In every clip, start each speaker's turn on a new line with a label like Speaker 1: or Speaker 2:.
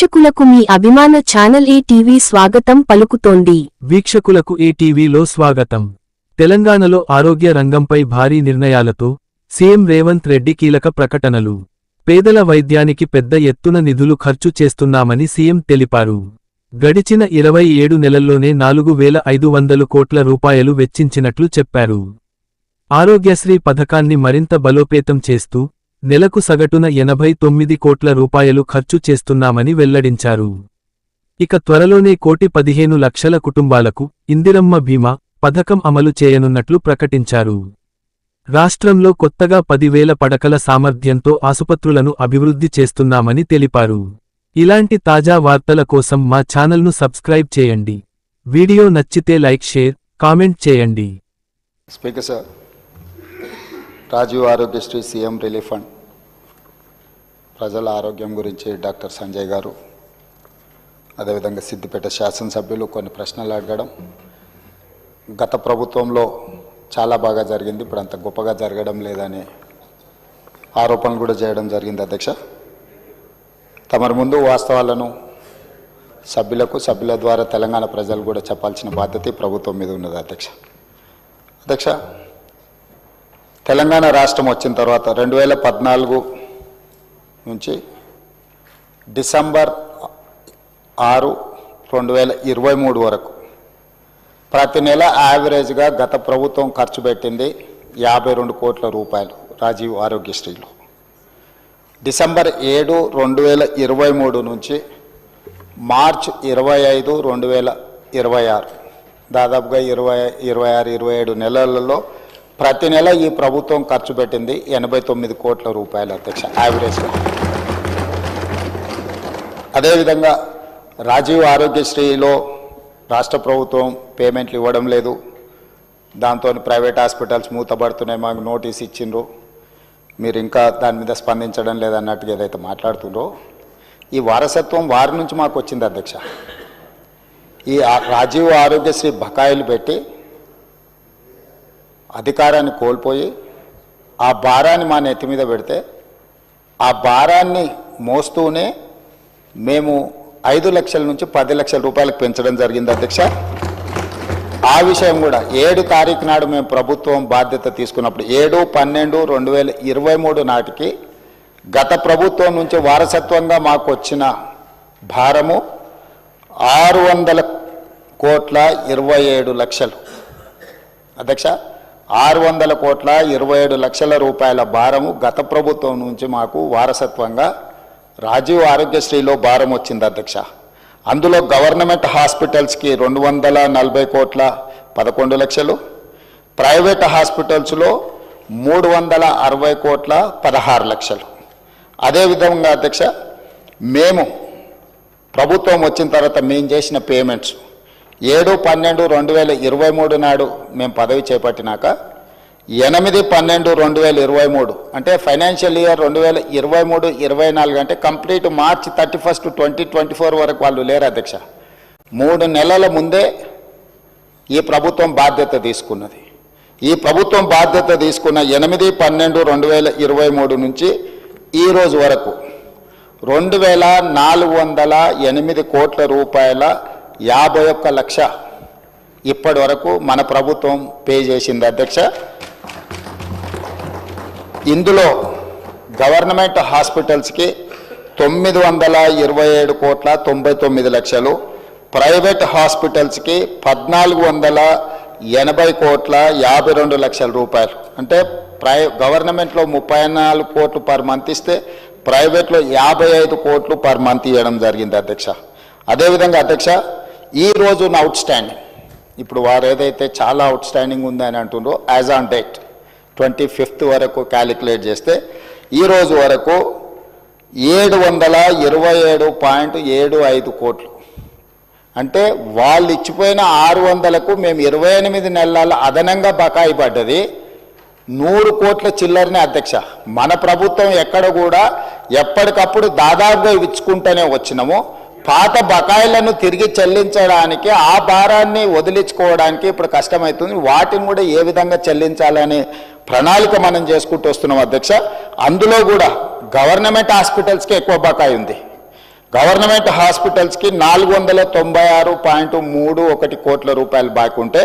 Speaker 1: వీక్షకులకు మీ అభిమాన channel ETV స్వాగతం పలుకుతోంది.
Speaker 2: వీక్షకులకు ఈటీవీలో స్వాగతం. తెలంగాణలో ఆరోగ్య రంగంపై భారీ నిర్ణయాలతో సీఎం రేవంత్ రెడ్డి కీలక ప్రకటనలు. పేదల వైద్యానికి పెద్ద ఎత్తున నిధులు ఖర్చు చేస్తున్నామని సీఎం తెలిపారు. గడిచిన 27 నెలల్లోనే 4,500 కోట్ల రూపాయలు వెచ్చించినట్లు చెప్పారు. ఆరోగ్యశ్రీ పథకాన్ని మరింత బలోపేతం చేస్తూ నెలకు సగటున 89 కోట్ల రూపాయలు ఖర్చు చేస్తున్నామని వెల్లడించారు. ఇక త్వరలోనే 1,15 లక్షల కుటుంబాలకు ఇందిరమ్మ బీమా పథకం అమలు చేయనున్నట్లు ప్రకటించారు. రాష్ట్రంలో కొత్తగా 10,000 పడకల సామర్థ్యంతో ఆసుపత్రులను అభివృద్ధి చేస్తున్నామని తెలిపారు. ఇలాంటి తాజా వార్తల కోసం మా ఛానల్ను సబ్స్క్రైబ్ చేయండి. వీడియో నచ్చితే లైక్, షేర్, కామెంట్ చేయండి.
Speaker 3: Speaker sir, Rajiv Aarogyasri CM relief fund ప్రజల ఆరోగ్యం గురించి డాక్టర్ సంజయ్ గారు, అదేవిధంగా సిద్దిపేట శాసనసభ్యులు కొన్ని ప్రశ్నలు అడగడం, గత ప్రభుత్వంలో చాలా బాగా జరిగింది, ఇప్పుడు అంత గొప్పగా జరగడం లేదనే ఆరోపణలు కూడా చేయడం జరిగింది. అధ్యక్ష, తమరి ముందు వాస్తవాలను సభ్యుల ద్వారా తెలంగాణ ప్రజలు కూడా చెప్పాల్సిన బాధ్యత ప్రభుత్వం మీద ఉన్నది. అధ్యక్ష, తెలంగాణ రాష్ట్రం వచ్చిన తర్వాత 2014 నుంచి డిసెంబర్ 6, 2023 వరకు ప్రతి నెల యావరేజ్గా గత ప్రభుత్వం ఖర్చు పెట్టింది 52 కోట్ల రూపాయలు రాజీవ్ ఆరోగ్యశ్రీలో. డిసెంబర్ 7, 2023 నుంచి మార్చ్ 25, 2026 దాదాపుగా 26, 27 నెలలలో ప్రతి నెల ఈ ప్రభుత్వం ఖర్చు పెట్టింది 89 కోట్ల రూపాయలు. అధ్యక్ష, యావరేజ్గా. అదేవిధంగా రాజీవ్ ఆరోగ్యశ్రీలో రాష్ట్ర ప్రభుత్వం పేమెంట్లు ఇవ్వడం లేదు, దాంతో ప్రైవేట్ హాస్పిటల్స్ మూతపడుతున్నాయి, మాకు నోటీస్ ఇచ్చిండ్రు, మీరు ఇంకా దాని మీద స్పందించడం లేదన్నట్టుగా ఏదైతే మాట్లాడుతుండ్రో ఈ వారసత్వం వారి నుంచి మాకు వచ్చింది. అధ్యక్ష, ఈ రాజీవ్ ఆరోగ్యశ్రీ బకాయిలు పెట్టి అధికారాన్ని కోల్పోయి ఆ భారాన్ని మా నెత్తి మీద పెడితే ఆ భారాన్ని మోస్తూనే మేము 5 లక్షల నుంచి 10 లక్షల రూపాయలకు పెంచడం జరిగింది. అధ్యక్ష, ఆ విషయం కూడా 7 తారీఖు నాడు మేము ప్రభుత్వం బాధ్యత తీసుకున్నప్పుడు 7/12/2023 నాటికి గత ప్రభుత్వం నుంచి వారసత్వంగా మాకు వచ్చిన భారము 600 కోట్ల 27 లక్షలు. అధ్యక్ష, 600 కోట్ల 27 లక్షల రూపాయల భారము గత ప్రభుత్వం నుంచి మాకు వారసత్వంగా రాజీవ్ ఆరోగ్యశ్రీలో భారం వచ్చింది. అధ్యక్ష, అందులో గవర్నమెంట్ హాస్పిటల్స్కి 240 కోట్ల 11 లక్షలు, ప్రైవేట్ హాస్పిటల్స్లో 360 కోట్ల 16 లక్షలు. అదేవిధంగా అధ్యక్ష, మేము ప్రభుత్వం వచ్చిన తర్వాత మేము చేసిన పేమెంట్స్ 7/12/2023 నాడు మేము పదవి చేపట్టినాక 8/12/2023 అంటే ఫైనాన్షియల్ ఇయర్ 2023-24 అంటే కంప్లీట్ మార్చ్ 31, 2024 వరకు వాళ్ళు లేరు. అధ్యక్ష, 3 నెలల ముందే ఈ ప్రభుత్వం బాధ్యత తీసుకున్నది. ఈ ప్రభుత్వం బాధ్యత తీసుకున్న 8/12/2023 నుంచి ఈ రోజు వరకు 2,408 కోట్ల రూపాయల 51 లక్ష ఇప్పటి వరకు మన ప్రభుత్వం పే చేసింది. అధ్యక్ష, ఇందులో గవర్నమెంట్ హాస్పిటల్స్కి 927 కోట్ల 99 లక్షలు, ప్రైవేట్ హాస్పిటల్స్కి 1,480 కోట్ల 52 లక్షల రూపాయలు. అంటే గవర్నమెంట్లో 34 కోట్లు పర్ మంత్ ఇస్తే ప్రైవేట్లో 55 కోట్లు పర్ మంత్ ఇవ్వడం జరిగింది. అధ్యక్ష, అదేవిధంగా అధ్యక్ష, ఈరోజు అవుట్ స్టాండింగ్, ఇప్పుడు వారు ఏదైతే చాలా అవుట్ స్టాండింగ్ ఉందని అంటుండ్రో యాజ్ ఆన్ డేట్ 25th వరకు క్యాలిక్యులేట్ చేస్తే ఈరోజు వరకు 727.75 కోట్లు. అంటే వాళ్ళు ఇచ్చిపోయిన 600కు మేము 28 నెలల అదనంగా బకాయి పడ్డది 100 కోట్ల చిల్లరనే. అధ్యక్ష, మన ప్రభుత్వం ఎక్కడ కూడా ఎప్పటికప్పుడు దాదాపుగా ఇచ్చుకుంటూనే వచ్చినాము. పాత బకాయిలను తిరిగి చెల్లించడానికి ఆ భారాన్ని వదిలించుకోవడానికి ఇప్పుడు కష్టమవుతుంది. వాటిని కూడా ఏ విధంగా చెల్లించాలనే ప్రణాళిక మనం చేసుకుంటూ వస్తున్నాం. అధ్యక్ష, అందులో కూడా గవర్నమెంట్ హాస్పిటల్స్కి ఎక్కువ బకాయి ఉంది. గవర్నమెంట్ హాస్పిటల్స్కి 496.31 కోట్ల రూపాయలు బాకీ ఉంటే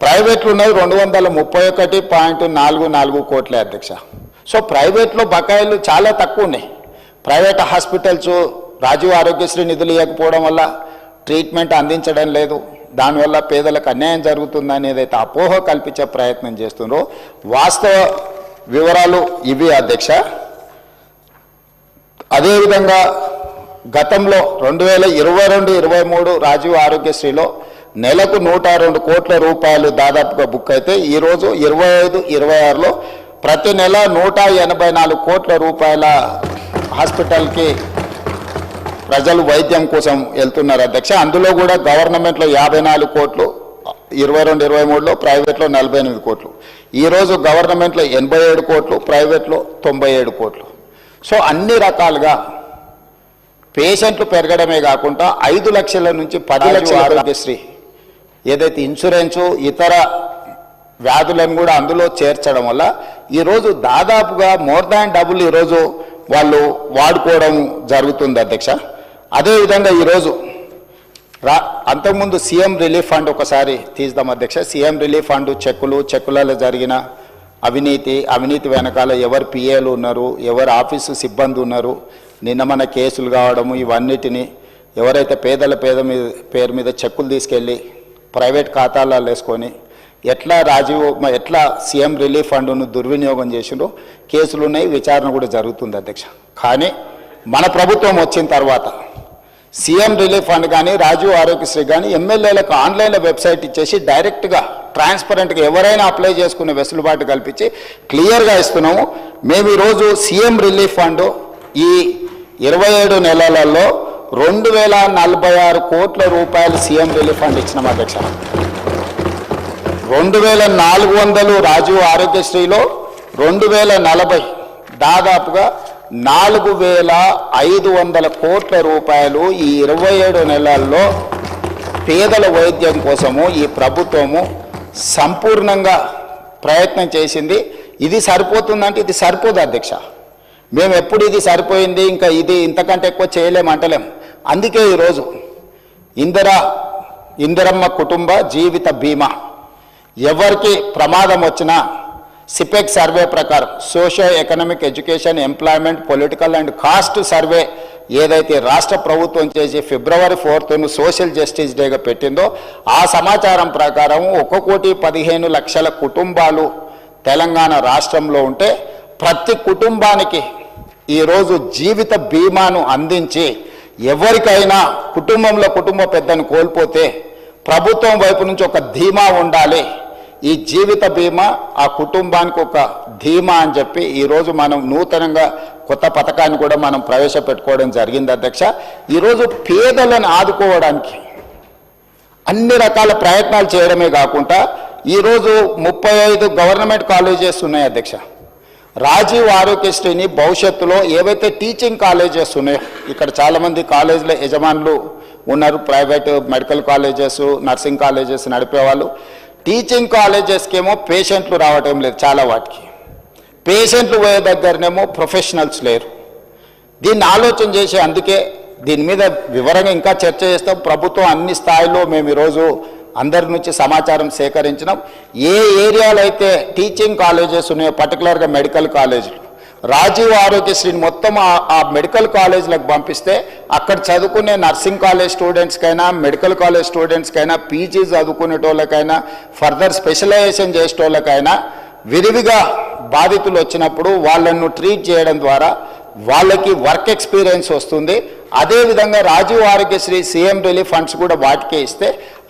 Speaker 3: ప్రైవేట్లో ఉన్నది 231.44 కోట్లే అధ్యక్ష. సో ప్రైవేట్లో బకాయిలు చాలా తక్కువ ఉన్నాయి. ప్రైవేట్ హాస్పిటల్స్ రాజీవ్ ఆరోగ్యశ్రీ నిధులు ఇవ్వకపోవడం వల్ల ట్రీట్మెంట్ అందించడం లేదు, దానివల్ల పేదలకు అన్యాయం జరుగుతుందని ఏదైతే అపోహ కల్పించే ప్రయత్నం చేస్తున్నారో వాస్తవ వివరాలు ఇవి అధ్యక్ష. అదేవిధంగా గతంలో 2022-23 రాజీవ్ ఆరోగ్యశ్రీలో నెలకు 102 కోట్ల రూపాయలు దాదాపుగా బుక్ అయితే ఈరోజు 25-26లో ప్రతి నెల 184 కోట్ల రూపాయల హాస్పిటల్కి ప్రజలు వైద్యం కోసం వెళ్తున్నారు అధ్యక్ష. అందులో కూడా గవర్నమెంట్లో 54 కోట్లు, 22-23లో ప్రైవేట్లో 48 కోట్లు, ఈరోజు గవర్నమెంట్లో 87 కోట్లు, ప్రైవేట్లో 97 కోట్లు. సో అన్ని రకాలుగా పేషెంట్లు పెరగడమే కాకుండా 5 లక్షల నుంచి 10 లక్షల ఆరోగ్యశ్రీ ఏదైతే ఇన్సూరెన్సు ఇతర వ్యాధులను కూడా అందులో చేర్చడం వల్ల ఈరోజు దాదాపుగా మోర్ దాన్ డబుల్ ఈరోజు వాళ్ళు వాడుకోవడం జరుగుతుంది అధ్యక్ష. అదేవిధంగా ఈరోజు అంతకుముందు సీఎం రిలీఫ్ ఫండ్ ఒకసారి తీద్దాం అధ్యక్ష. సీఎం రిలీఫ్ ఫండ్ చెక్కులలో జరిగిన అవినీతి వెనకాల ఎవరు పిఏలు ఉన్నారు, ఎవరు ఆఫీసు సిబ్బంది ఉన్నారు, నిన్న మన కేసులు కావడము, ఇవన్నిటిని ఎవరైతే పేరు మీద చెక్కులు తీసుకెళ్ళి ప్రైవేట్ ఖాతాలలో వేసుకొని ఎట్లా సీఎం రిలీఫ్ ఫండ్ను దుర్వినియోగం చేసిండ్రో కేసులు ఉన్నాయి, విచారణ కూడా జరుగుతుంది అధ్యక్ష. కానీ మన ప్రభుత్వం వచ్చిన తర్వాత సీఎం రిలీఫ్ ఫండ్ కానీ రాజీవ్ ఆరోగ్యశ్రీ కానీ ఎమ్మెల్యేలకు ఆన్లైన్లో వెబ్సైట్ ఇచ్చేసి డైరెక్ట్గా ట్రాన్స్పరెంట్గా ఎవరైనా అప్లై చేసుకునే వెసులుబాటు కల్పించి క్లియర్గా ఇస్తున్నాము. మేము ఈరోజు సీఎం రిలీఫ్ ఫండ్ ఈ 27 నెలలలో 2046 కోట్ల రూపాయలు సీఎం రిలీఫ్ ఫండ్ ఇచ్చినాం అధ్యక్ష. 2400 రాజీవ్ ఆరోగ్యశ్రీలో 2040 దాదాపుగా 4500 కోట్ల రూపాయలు ఈ 27 నెలల్లో పేదల వైద్యం కోసము ఈ ప్రభుత్వము సంపూర్ణంగా ప్రయత్నం చేసింది. ఇది సరిపోతుందంటే ఇది సరిపోదు అధ్యక్ష. మేము ఎప్పుడు ఇది సరిపోయింది ఇంకా ఇది ఇంతకంటే ఎక్కువ చేయలేమంటలేం. అందుకే ఈరోజు ఇందిరమ్మ కుటుంబ జీవిత బీమా ఎవరికి ప్రమాదం వచ్చినా సిపెక్ సర్వే ప్రకారం socio economic education employment political and caste survey ఏదైతే రాష్ట్ర ప్రభుత్వం చేసి February 4th సోషల్ జస్టిస్ డేగా పెట్టిందో ఆ సమాచారం ప్రకారం 1,15,00,000 కుటుంబాలు తెలంగాణ రాష్ట్రంలో ఉంటే ప్రతి కుటుంబానికి ఈరోజు జీవిత బీమాను అందించి ఎవరికైనా కుటుంబ పెద్దను కోల్పోతే ప్రభుత్వం వైపు నుంచి ఒక ధీమా ఉండాలి, ఈ జీవిత బీమా ఆ కుటుంబానికి ఒక ధీమా అని చెప్పి ఈరోజు మనం నూతనంగా కొత్త పథకాన్ని కూడా మనం ప్రవేశపెట్టుకోవడం జరిగింది అధ్యక్ష. ఈరోజు పేదలను ఆదుకోవడానికి అన్ని రకాల ప్రయత్నాలు చేయడమే కాకుండా ఈరోజు 35 గవర్నమెంట్ కాలేజెస్ ఉన్నాయి అధ్యక్ష. రాజీవ్ ఆరోగ్యశ్రీని భవిష్యత్తులో ఏవైతే టీచింగ్ కాలేజెస్ ఉన్నాయో, ఇక్కడ చాలామంది కాలేజీల యజమానులు ఉన్నారు, private medical colleges nursing colleges నడిపేవాళ్ళు. టీచింగ్ కాలేజెస్కి ఏమో పేషెంట్లు రావటం లేదు, చాలా వాటికి పేషెంట్లు పోయే దగ్గరనేమో ప్రొఫెషనల్స్ లేరు. దీన్ని ఆలోచన చేసి అందుకే దీని మీద వివరంగా ఇంకా చర్చ చేస్తాం. ప్రభుత్వం అన్ని స్థాయిలో మేము ఈరోజు అందరి నుంచి సమాచారం సేకరించినాం. ఏ ఏరియాలో అయితే టీచింగ్ కాలేజెస్ ఉన్నాయో పర్టికులర్గా మెడికల్ కాలేజీలు రాజీవ్ ఆరోగ్యశ్రీని మొత్తం ఆ మెడికల్ కాలేజీలకు పంపిస్తే అక్కడ చదువుకునే నర్సింగ్ కాలేజ్ స్టూడెంట్స్కైనా మెడికల్ కాలేజ్ స్టూడెంట్స్కైనా పీజీ చదువుకునేటోళ్ళకైనా ఫర్దర్ స్పెషలైజేషన్ చేసేటోళ్ళకైనా విరివిగా బాధితులు వచ్చినప్పుడు వాళ్ళను ట్రీట్ చేయడం ద్వారా వాళ్ళకి వర్క్ ఎక్స్పీరియన్స్ వస్తుంది. అదేవిధంగా Rajiv Aarogyasri CM relief funds కూడా వాటికే ఇస్తే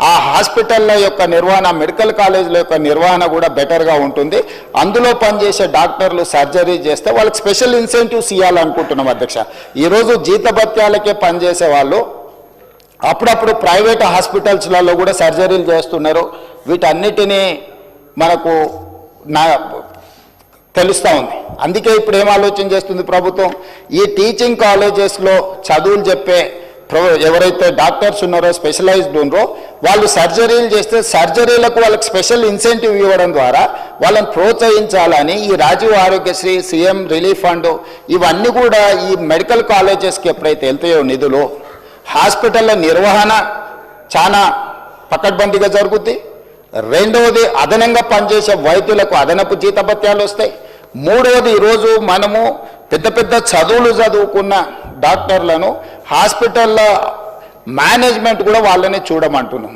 Speaker 3: ఆ హాస్పిటల్ల యొక్క నిర్వహణ మెడికల్ కాలేజీల యొక్క నిర్వహణ కూడా బెటర్గా ఉంటుంది. అందులో పనిచేసే డాక్టర్లు సర్జరీ చేస్తే వాళ్ళకి స్పెషల్ ఇన్సెంటివ్స్ ఇవ్వాలనుకుంటున్నాం అధ్యక్ష. ఈరోజు జీతభత్యాలకే పనిచేసే వాళ్ళు అప్పుడప్పుడు ప్రైవేట్ హాస్పిటల్స్లలో కూడా సర్జరీలు చేస్తున్నారు. వీటన్నిటినీ మనకు తెలుస్తూ ఉంది. అందుకే ఇప్పుడు ఏం ఆలోచన చేస్తుంది ప్రభుత్వం, ఈ టీచింగ్ కాలేజెస్లో చదువులు చెప్పే ఎవరైతే డాక్టర్స్ ఉన్నారో స్పెషలైజ్డ్ ఉన్నారో వాళ్ళు సర్జరీలు చేస్తే సర్జరీలకు వాళ్ళకి స్పెషల్ ఇన్సెంటివ్ ఇవ్వడం ద్వారా వాళ్ళని ప్రోత్సహించాలని ఈ Rajiv Aarogyasri, CM relief fund ఇవన్నీ కూడా ఈ మెడికల్ కాలేజెస్కి ఎప్పుడైతే వెళ్తాయో నిధులు, హాస్పిటల్ల నిర్వహణ చాలా పకడ్బందీగా జరుగుద్ది. రెండవది, అదనంగా పనిచేసే వైద్యులకు అదనపు జీతభత్యాలు వస్తాయి. మూడవది, ఈరోజు మనము పెద్ద పెద్ద చదువులు చదువుకున్న డాక్టర్లను హాస్పిటల్ల మేనేజ్మెంట్ కూడా వాళ్ళని చూడమంటున్నాం.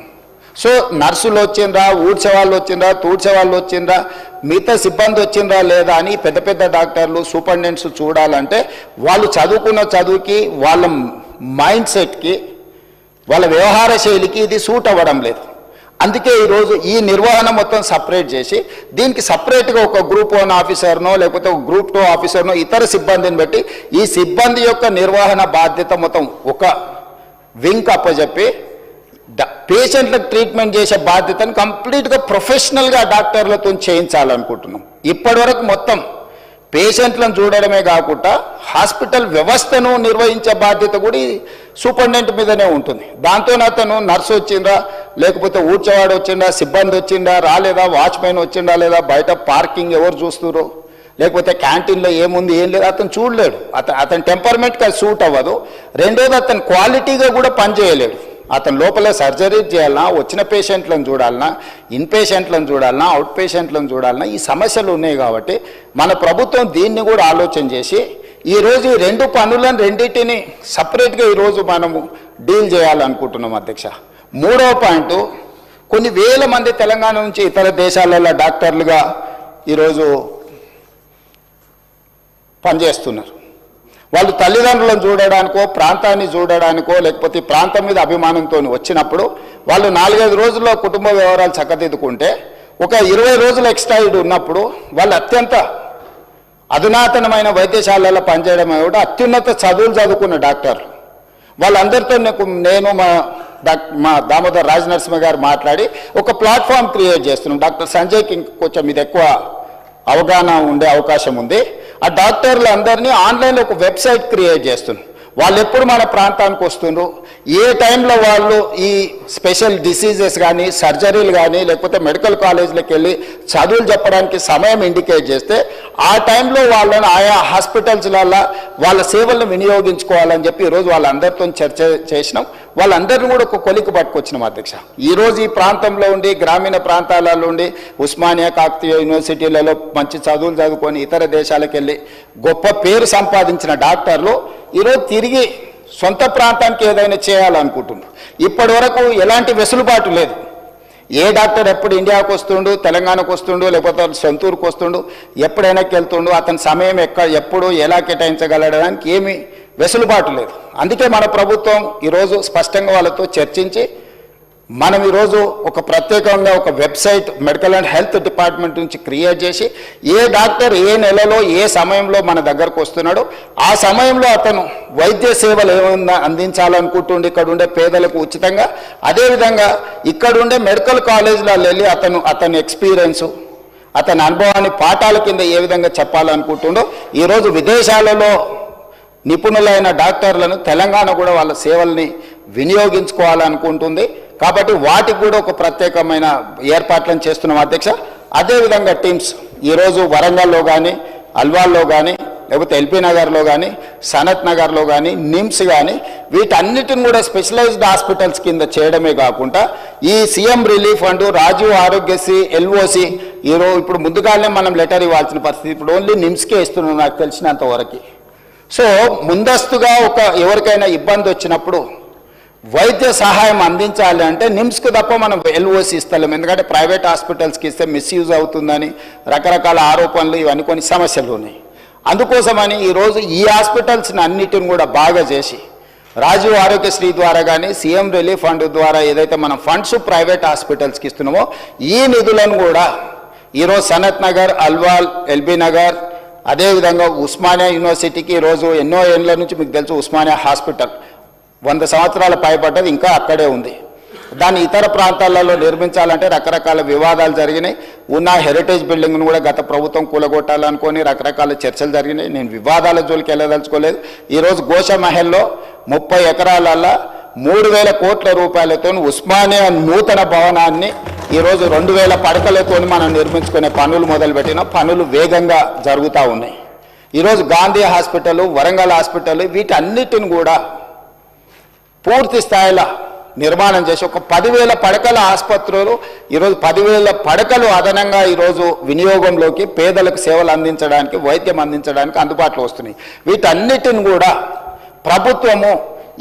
Speaker 3: సో నర్సులు వచ్చిండ్రా, ఊడ్చే వాళ్ళు వచ్చిండ్రా, తూడ్చే వాళ్ళు వచ్చిండ్రా, మిగతా సిబ్బంది వచ్చిండ్రా లేదా అని పెద్ద పెద్ద డాక్టర్లు, సూపరింటెండెంట్స్ చూడాలంటే వాళ్ళు చదువుకున్న చదువుకి, వాళ్ళ మైండ్ సెట్కి, వాళ్ళ వ్యవహార శైలికి ఇది సూట్ అవ్వడం లేదు. అందుకే ఈరోజు ఈ నిర్వహణ మొత్తం సపరేట్ చేసి దీనికి సపరేట్గా ఒక గ్రూప్ 1 ఆఫీసర్నో లేకపోతే ఒక గ్రూప్ 2 ఆఫీసర్నో ఇతర సిబ్బందిని బట్టి ఈ సిబ్బంది యొక్క నిర్వహణ బాధ్యత మొత్తం ఒక వింగ్ అప్పచెప్పి పేషెంట్లకు ట్రీట్మెంట్ చేసే బాధ్యతను కంప్లీట్గా ప్రొఫెషనల్గా డాక్టర్లతో చేయించాలనుకుంటున్నాం. ఇప్పటివరకు మొత్తం పేషెంట్లను చూడడమే కాకుండా హాస్పిటల్ వ్యవస్థను నిర్వహించే బాధ్యత కూడా సూపరింటెండెంట్ మీదనే ఉంటుంది. దాంతో అతను నర్సు వచ్చిందా, లేకపోతే ఊడ్చేవాడు వచ్చిందా, సిబ్బంది వచ్చిందా రాలేదా, వాచ్మెన్ వచ్చిందా లేదా, బయట పార్కింగ్ ఎవరు చూస్తున్నారు, లేకపోతే క్యాంటీన్లో ఏముంది ఏం లేదు అతను చూడలేడు. అతని టెంపర్మెంట్కి అది సూట్ అవ్వదు. రెండోది, అతను క్వాలిటీగా కూడా పనిచేయలేడు. అతను లోపల సర్జరీ చేయాలన్నా, వచ్చిన పేషెంట్లను చూడాలన్నా, ఇన్ పేషెంట్లను చూడాలన్నా, అవుట్ పేషెంట్లను చూడాలన్నా ఈ సమస్యలు ఉన్నాయి. కాబట్టి మన ప్రభుత్వం దీన్ని కూడా ఆలోచన చేసి ఈరోజు ఈ 2 పనులను రెండింటిని సపరేట్గా ఈరోజు మనము డీల్ చేయాలనుకుంటున్నాం అధ్యక్ష. మూడవ పాయింట్, కొన్ని వేల మంది తెలంగాణ నుంచి ఇతర దేశాలలో డాక్టర్లుగా ఈరోజు పనిచేస్తున్నారు. వాళ్ళు తల్లిదండ్రులను చూడడానికో, ప్రాంతాన్ని చూడడానికో, లేకపోతే ప్రాంతం మీద అభిమానంతో వచ్చినప్పుడు వాళ్ళు 4-5 రోజుల్లో కుటుంబ వ్యవహారాలు చక్కదిద్దుకుంటే ఒక 20 రోజులు ఎక్స్ట్రా ఉన్నప్పుడు వాళ్ళు అత్యంత అధునాతనమైన వైద్యశాలలో పనిచేయడమే కూడా అత్యున్నత చదువులు చదువుకున్న డాక్టర్లు వాళ్ళందరితో నేను మా దామోదర్ రాజనరసింహ గారు మాట్లాడి ఒక ప్లాట్ఫామ్ క్రియేట్ చేస్తున్నాం. డాక్టర్ సంజయ్కి కొంచెం ఇది ఎక్కువ అవగాహన ఉండే అవకాశం ఉంది. ఆ డాక్టర్లు అందరినీ ఆన్లైన్లో ఒక వెబ్సైట్ క్రియేట్ చేస్తున్నాం. వాళ్ళు ఎప్పుడు మన ప్రాంతానికి వస్తుండ్రు, ఏ టైంలో వాళ్ళు ఈ స్పెషల్ డిసీజెస్ కానీ, సర్జరీలు కానీ, లేకపోతే మెడికల్ కాలేజీలకు వెళ్ళి చదువులు చెప్పడానికి సమయం ఇండికేట్ చేస్తే ఆ టైంలో వాళ్ళని ఆయా హాస్పిటల్స్లలో వాళ్ళ సేవలను వినియోగించుకోవాలని చెప్పి ఈరోజు వాళ్ళందరితో చర్చ చేసినాం. వాళ్ళందరినీ కూడా ఒక కొలికి పట్టుకొచ్చినాం అధ్యక్ష. ఈరోజు ఈ ప్రాంతంలో ఉండి, గ్రామీణ ప్రాంతాలలో ఉండి, ఉస్మానియా, కాకతీయ యూనివర్సిటీలలో మంచి చదువులు చదువుకొని ఇతర దేశాలకు వెళ్ళి గొప్ప పేరు సంపాదించిన డాక్టర్లు ఈరోజు తిరిగి సొంత ప్రాంతానికి ఏదైనా చేయాలనుకుంటున్నారు. ఇప్పటి వరకు ఎలాంటి వెసులుబాటు లేదు. ఏ డాక్టర్ ఎప్పుడు ఇండియాకు వస్తుండు, తెలంగాణకు వస్తుండు, లేకపోతే సొంతూరుకు వస్తుండు, ఎప్పుడైనా వెళ్తుండు, అతని సమయం ఎప్పుడు ఎలా కేటాయించగలడానికి ఏమీ వెసులుబాటు లేదు. అందుకే మన ప్రభుత్వం ఈరోజు స్పష్టంగా వాళ్ళతో చర్చించి మనం ఈరోజు ఒక ప్రత్యేకంగా ఒక website medical and health department నుంచి క్రియేట్ చేసి ఏ డాక్టర్ ఏ నెలలో ఏ సమయంలో మన దగ్గరకు వస్తున్నాడో ఆ సమయంలో అతను వైద్య సేవలు ఏమైనా అందించాలనుకుంటుండే ఇక్కడ ఉండే పేదలకు ఉచితంగా, అదేవిధంగా ఇక్కడ ఉండే మెడికల్ కాలేజీలలో వెళ్ళి అతని ఎక్స్పీరియన్సు, అతని అనుభవాన్ని పాఠాల కింద ఏ విధంగా చెప్పాలనుకుంటుండో ఈరోజు విదేశాలలో నిపుణులైన డాక్టర్లను తెలంగాణ కూడా వాళ్ళ సేవల్ని వినియోగించుకోవాలనుకుంటుంది. కాబట్టి వాటికి కూడా ఒక ప్రత్యేకమైన ఏర్పాట్లను చేస్తున్నాం అధ్యక్ష. అదేవిధంగా టీమ్స్ ఈరోజు వరంగల్లో కానీ, అల్వాల్లో కానీ, లేకపోతే ఎల్బీ నగర్లో కానీ, సనత్ నగర్లో కానీ, నిమ్స్ కానీ వీటన్నిటిని కూడా స్పెషలైజ్డ్ హాస్పిటల్స్ కింద చేయడమే కాకుండా ఈ CM relief fund, Rajiv Aarogyasri, LOC ఇప్పుడు ముందుగానే మనం లెటర్ ఇవ్వాల్సిన పరిస్థితి. ఇప్పుడు ఓన్లీ నిమ్స్కే ఇస్తున్నాం నాకు తెలిసినంత వరకు. సో ముందస్తుగా ఎవరికైనా ఇబ్బంది వచ్చినప్పుడు వైద్య సహాయం అందించాలి అంటే నిమ్స్కి తప్ప మనం ఎల్ఓసి ఇస్తలేం. ఎందుకంటే ప్రైవేట్ హాస్పిటల్స్కి ఇస్తే మిస్యూజ్ అవుతుందని రకరకాల ఆరోపణలు, ఇవన్నీ కొన్ని సమస్యలు ఉన్నాయి. అందుకోసమని ఈరోజు ఈ హాస్పిటల్స్ని అన్నిటిని కూడా బాగా చేసి రాజీవ్ ఆరోగ్యశ్రీ ద్వారా కానీ, సీఎం రిలీఫ్ ఫండ్ ద్వారా ఏదైతే మనం ఫండ్స్ ప్రైవేట్ హాస్పిటల్స్కి ఇస్తున్నామో ఈ నిధులను కూడా ఈరోజు సనత్ నగర్, అల్వాల్, ఎల్బీ నగర్, అదేవిధంగా ఉస్మానియా యూనివర్సిటీకి ఈరోజు ఎన్నో ఏళ్ళ నుంచి మీకు తెలుసు ఉస్మానియా హాస్పిటల్ 100 సంవత్సరాల పైబడ్డది, ఇంకా అక్కడే ఉంది. దాన్ని ఇతర ప్రాంతాలలో నిర్మించాలంటే రకరకాల వివాదాలు జరిగినాయి. ఉన్న హెరిటేజ్ బిల్డింగ్ను కూడా గత ప్రభుత్వం కూలగొట్టాలనుకొని రకరకాల చర్చలు జరిగినాయి. నేను వివాదాల జోలికి వెళ్ళదలుచుకోలేదు. ఈరోజు గోష మహల్లో 30 ఎకరాలలో 3,000 కోట్ల రూపాయలతో ఉస్మానియా నూతన భవనాన్ని ఈరోజు 2,000 పడకలతో మనం నిర్మించుకునే పనులు మొదలుపెట్టిన పనులు వేగంగా జరుగుతూ ఉన్నాయి. ఈరోజు గాంధీ హాస్పిటల్, వరంగల్ హాస్పిటల్ వీటన్నిటిని కూడా పూర్తి స్థాయిలో నిర్మాణం చేసి ఒక 10,000 పడకల ఆసుపత్రులు ఈరోజు 10,000 పడకలు అదనంగా ఈరోజు వినియోగంలోకి పేదలకు సేవలు అందించడానికి, వైద్యం అందించడానికి అందుబాటులో వస్తున్నాయి. వీటన్నిటిని కూడా ప్రభుత్వము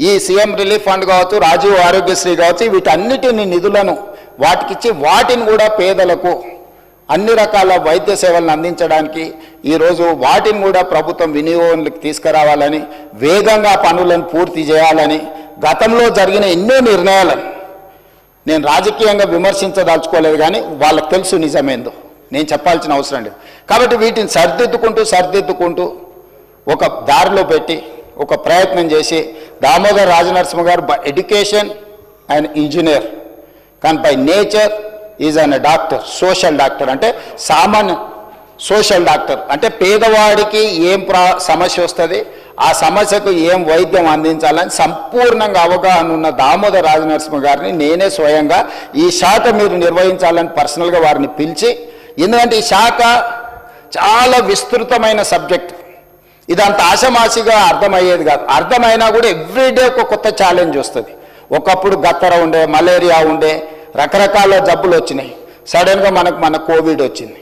Speaker 3: ఈ సీఎం రిలీఫ్ ఫండ్ కావచ్చు, రాజీవ్ ఆరోగ్యశ్రీ కావచ్చు, వీటన్నిటిని నిధులను వాటికిచ్చి వాటిని కూడా పేదలకు అన్ని రకాల వైద్య సేవలను అందించడానికి ఈరోజు వాటిని కూడా ప్రభుత్వం వినియోగంలోకి తీసుకురావాలని, వేగంగా పనులను పూర్తి చేయాలని, గతంలో జరిగిన ఎన్నో నిర్ణయాలను నేను రాజకీయంగా విమర్శించదలుచుకోలేదు, కానీ వాళ్ళకి తెలుసు నిజమేందో, నేను చెప్పాల్సిన అవసరం లేదు. కాబట్టి వీటిని సర్దిద్దుకుంటూ ఒక దారిలో పెట్టి ఒక ప్రయత్నం చేసి దామోదర్ రాజనరసింహ గారు ఎడ్యుకేషన్ అండ్ ఇంజనీర్, కానీ by nature is an doctor, social doctor. అంటే సామాన్య సోషల్ డాక్టర్ అంటే పేదవాడికి ఏం సమస్య వస్తుంది, ఆ సమస్యకు ఏం వైద్యం అందించాలని సంపూర్ణంగా అవగాహన ఉన్న దామోదర్ రాజనరసింహ గారిని నేనే స్వయంగా ఈ శాఖ మీరు నిర్వహించాలని పర్సనల్గా వారిని పిలిచి, ఎందుకంటే ఈ శాఖ చాలా విస్తృతమైన సబ్జెక్ట్, ఇదంత ఆశమాసిగా అర్థమయ్యేది కాదు. అర్థమైనా కూడా ఎవ్రీడే ఒక కొత్త ఛాలెంజ్ వస్తుంది. ఒకప్పుడు గత్తర ఉండే, మలేరియా ఉండే, రకరకాల జబ్బులు వచ్చినాయి, సడన్గా మన కోవిడ్ వచ్చింది.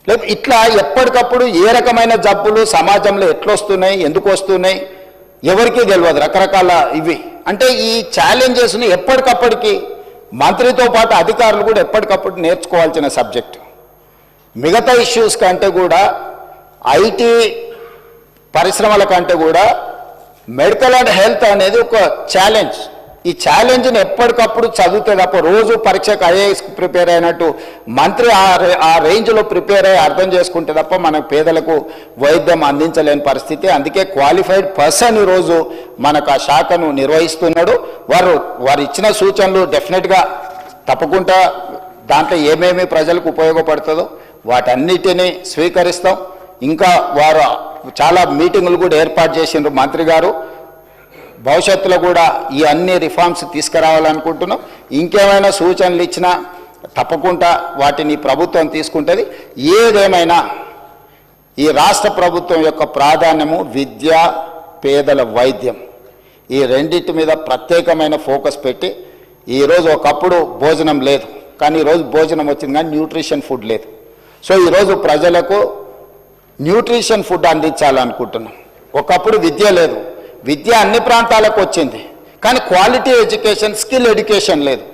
Speaker 3: లేదు ఇట్లా ఎప్పటికప్పుడు ఏ రకమైన జబ్బులు సమాజంలో ఎట్లొస్తున్నాయి, ఎందుకు వస్తున్నాయి ఎవరికీ తెలియదు, రకరకాల ఇవి. అంటే ఈ ఛాలెంజెస్ని ఎప్పటికప్పటికి మంత్రితో పాటు అధికారులు కూడా ఎప్పటికప్పుడు నేర్చుకోవాల్సిన సబ్జెక్ట్. మిగతా ఇష్యూస్ కంటే కూడా ఐటీ పరిశ్రమల కంటే కూడా మెడికల్ అండ్ హెల్త్ అనేది ఒక ఛాలెంజ్. ఈ ఛాలెంజ్ని ఎప్పటికప్పుడు చదివితే తప్ప రోజు పరీక్షకు ఐఏఎస్ ప్రిపేర్ అయినట్టు మంత్రి ఆ రేంజ్లో ప్రిపేర్ అయ్యి అర్థం చేసుకుంటే తప్ప మనకు పేదలకు వైద్యం అందించలేని పరిస్థితి. అందుకే క్వాలిఫైడ్ పర్సన్ ఈరోజు మనకు ఆ శాఖను నిర్వహిస్తున్నాడు. వారు ఇచ్చిన సూచనలు డెఫినెట్గా తప్పకుండా దాంట్లో ఏమేమి ప్రజలకు ఉపయోగపడుతుందో వాటన్నిటినీ స్వీకరిస్తాం. ఇంకా వారు చాలా మీటింగులు కూడా ఏర్పాటు చేసిండ్రు మంత్రి గారు. భవిష్యత్తులో కూడా ఈ అన్ని రిఫార్మ్స్ తీసుకురావాలనుకుంటున్నాం. ఇంకేమైనా సూచనలు ఇచ్చినా తప్పకుండా వాటిని ప్రభుత్వం తీసుకుంటుంది. ఏదేమైనా ఈ రాష్ట్ర ప్రభుత్వం యొక్క ప్రాధాన్యము విద్య, పేదల వైద్యం, ఈ రెండింటి మీద ప్రత్యేకమైన ఫోకస్ పెట్టి, ఈరోజు ఒకప్పుడు భోజనం లేదు, కానీ ఈరోజు భోజనం వచ్చింది కానీ న్యూట్రిషన్ ఫుడ్ లేదు. సో ఈరోజు ప్రజలకు న్యూట్రిషన్ ఫుడ్ అందించాలనుకుంటున్నాం. ఒకప్పుడు విద్య లేదు, విద్య అన్ని ప్రాంతాలకు వచ్చింది, కానీ క్వాలిటీ ఎడ్యుకేషన్, స్కిల్ ఎడ్యుకేషన్ లేదు.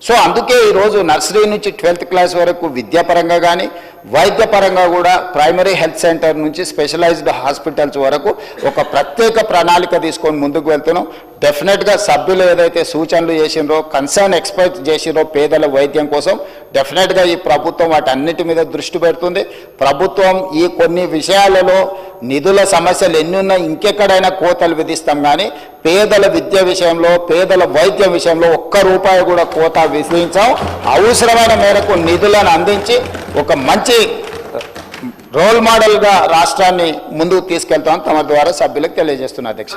Speaker 3: సో అందుకే ఈరోజు నర్సరీ నుంచి 12th క్లాస్ వరకు విద్యాపరంగా కానీ వైద్యపరంగా కూడా ప్రైమరీ హెల్త్ సెంటర్ నుంచి స్పెషలైజ్డ్ హాస్పిటల్స్ వరకు ఒక ప్రత్యేక ప్రణాళిక తీసుకొని ముందుకు వెళ్తున్నాం. డెఫినెట్గా సభ్యులు ఏదైతే సూచనలు చేసినరో, కన్సర్న్ ఎక్స్పర్ట్ చేసినరో పేదల వైద్యం కోసం డెఫినెట్గా ఈ ప్రభుత్వం వాటన్నిటి మీద దృష్టి పెడుతుంది. ప్రభుత్వం ఈ కొన్ని విషయాలలో నిధుల సమస్యలు ఎన్నున్నా ఇంకెక్కడైనా కోతలు విధిస్తాం, కానీ పేదల విద్య విషయంలో, పేదల వైద్యం విషయంలో ఒక్క రూపాయి కూడా కోత విధించాం. అవసరమైన మేరకు నిధులను అందించి ఒక మంచి రోల్ మోడల్గా రాష్ట్రాన్ని ముందుకు తీసుకెళ్తామని తమ ద్వారా సభ్యులకు తెలియజేస్తున్నా అధ్యక్ష.